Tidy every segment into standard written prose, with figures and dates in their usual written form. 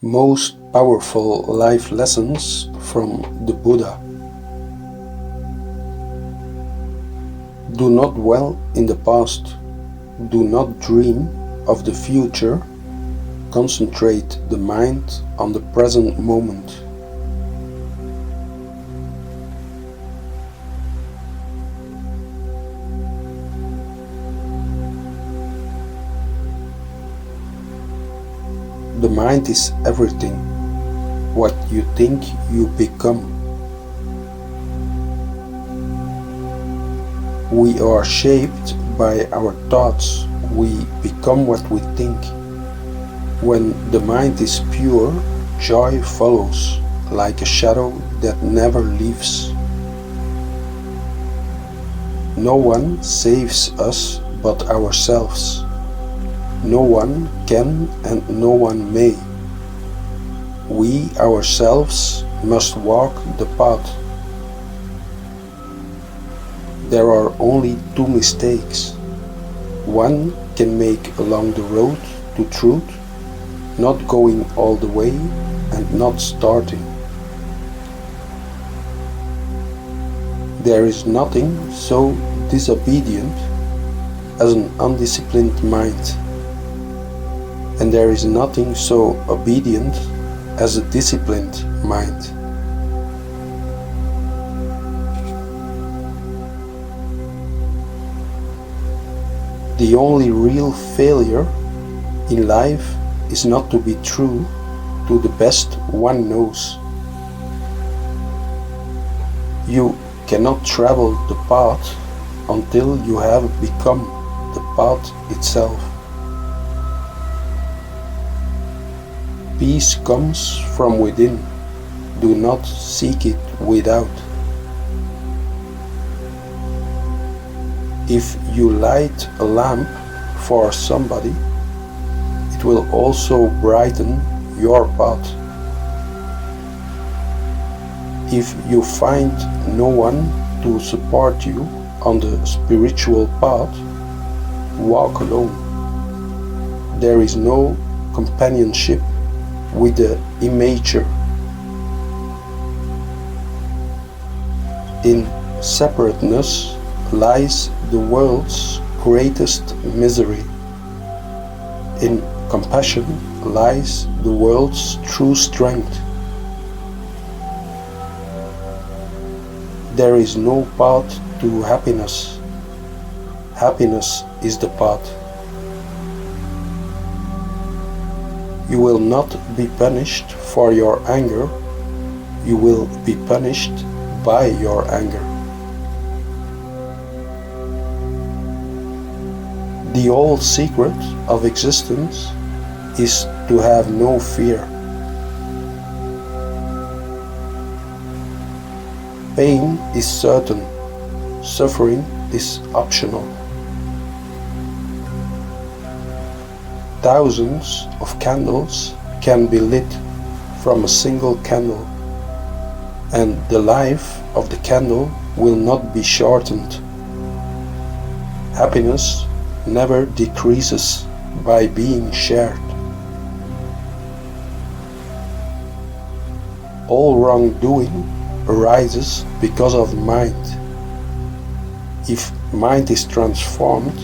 Most powerful life lessons from the Buddha. Do not dwell in the past. Do not dream of the future. Concentrate the mind on the present moment. The mind is everything. What you think, you become. We are shaped by our thoughts. We become what we think. When the mind is pure, joy follows, like a shadow that never leaves. No one saves us but ourselves. No one can and no one may. We ourselves must walk the path. There are only two mistakes. One can make along the road to truth, not going all the way and not starting. There is nothing so disobedient as an undisciplined mind. And there is nothing so obedient as a disciplined mind. The only real failure in life is not to be true to the best one knows. You cannot travel the path until you have become the path itself. Peace comes from within. Do not seek it without. If you light a lamp for somebody, it will also brighten your path. If you find no one to support you on the spiritual path, walk alone. There is no companionship with the immature. In separateness lies the world's greatest misery. In compassion lies the world's true strength. There is no path to happiness. Happiness is the path. You will not be punished for your anger. You will be punished by your anger. The whole secret of existence is to have no fear. Pain is certain. Suffering is optional. Thousands of candles can be lit from a single candle, and the life of the candle will not be shortened. Happiness never decreases by being shared. All wrongdoing arises because of mind. If mind is transformed,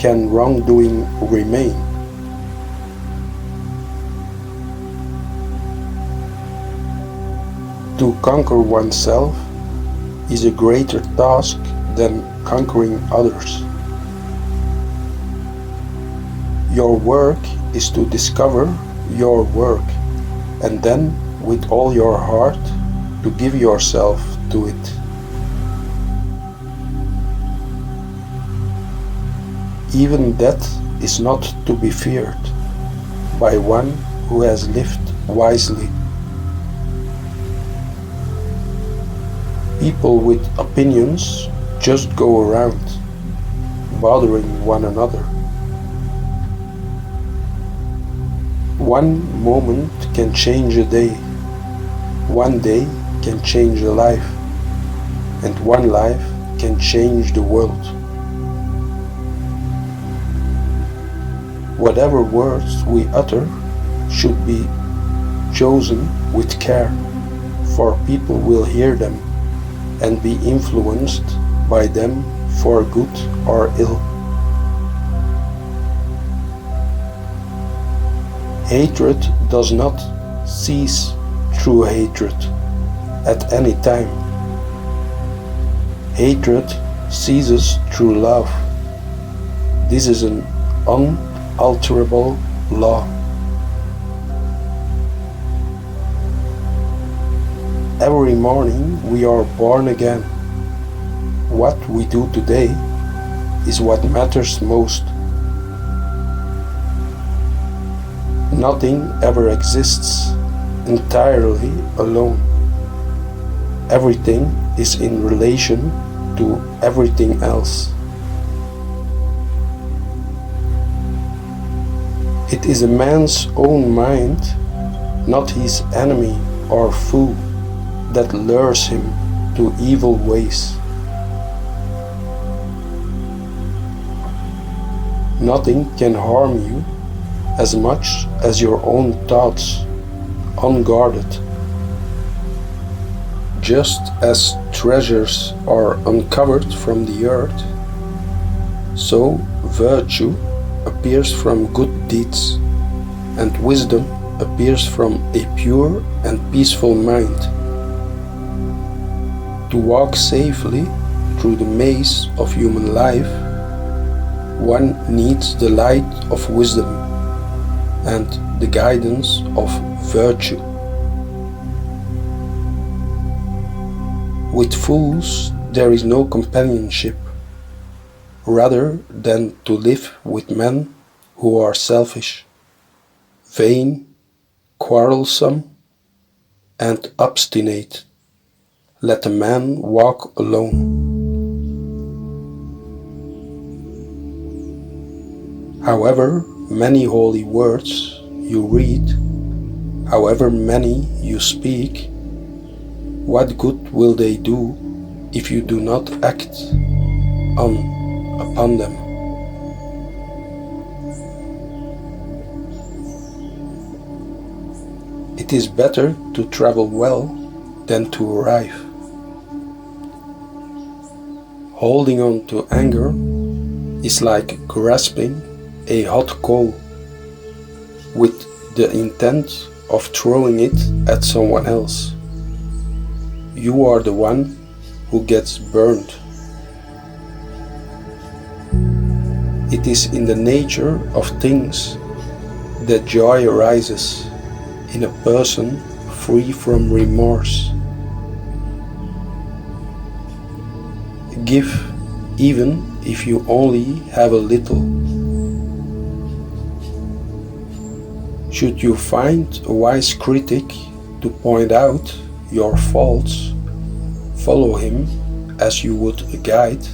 can wrongdoing remain? To conquer oneself is a greater task than conquering others. Your work is to discover your work, and then with all your heart to give yourself to it. Even death is not to be feared by one who has lived wisely. People with opinions just go around, bothering one another. One moment can change a day. One day can change a life. And one life can change the world. Whatever words we utter should be chosen with care, for people will hear them and be influenced by them for good or ill. Hatred does not cease through hatred at any time. Hatred ceases through love. This is an unalterable law. Every morning we are born again. What we do today is what matters most. Nothing ever exists entirely alone. Everything is in relation to everything else. It is a man's own mind, not his enemy or foe, that lures him to evil ways. Nothing can harm you as much as your own thoughts, unguarded. Just as treasures are uncovered from the earth, so virtue appears from good deeds, and wisdom appears from a pure and peaceful mind. To walk safely through the maze of human life, one needs the light of wisdom and the guidance of virtue. With fools there is no companionship, rather than to live with men who are selfish, vain, quarrelsome, and obstinate. Let a man walk alone. However many holy words you read, however many you speak, what good will they do if you do not act upon them? It is better to travel well than to arrive. Holding on to anger is like grasping a hot coal with the intent of throwing it at someone else. You are the one who gets burned. It is in the nature of things that joy arises in a person free from remorse. Give even if you only have a little. Should you find a wise critic to point out your faults, follow him as you would a guide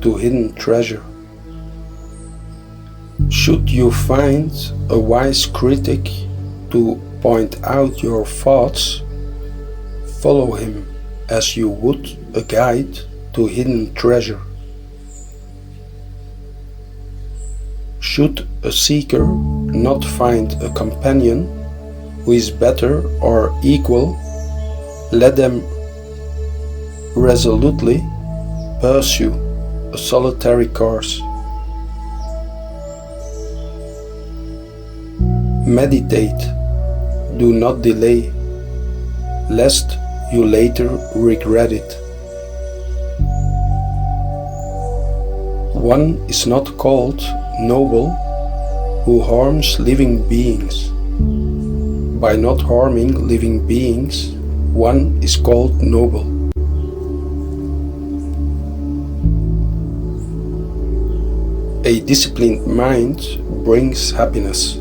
to hidden treasure. Should you find a wise critic to point out your faults, follow him as you would a guide to hidden treasure. Should a seeker not find a companion who is better or equal, let them resolutely pursue a solitary course. Meditate, do not delay, lest you later regret it. One is not called noble who harms living beings. By not harming living beings, one is called noble. A disciplined mind brings happiness.